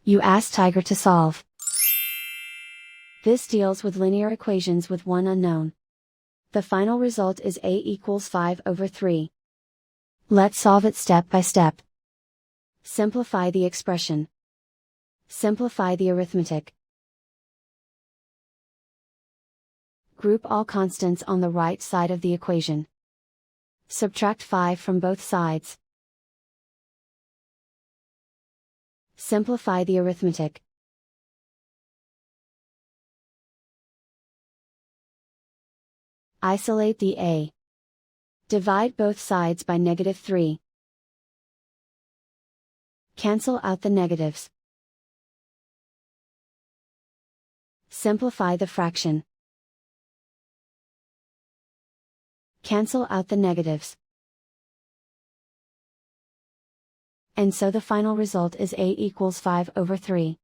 You ask Tiger to solve. This deals with linear equations with one unknown. The final result is a equals 5/3. Let's solve it step by step. Simplify the expression. Simplify the arithmetic. Group all constants on the right side of the equation. Subtract 5 from both sides. Simplify the arithmetic. Isolate the a. Divide both sides by -3. Cancel out the negatives. Simplify the fraction. Cancel out the negatives. And so the final result is a equals 5/3.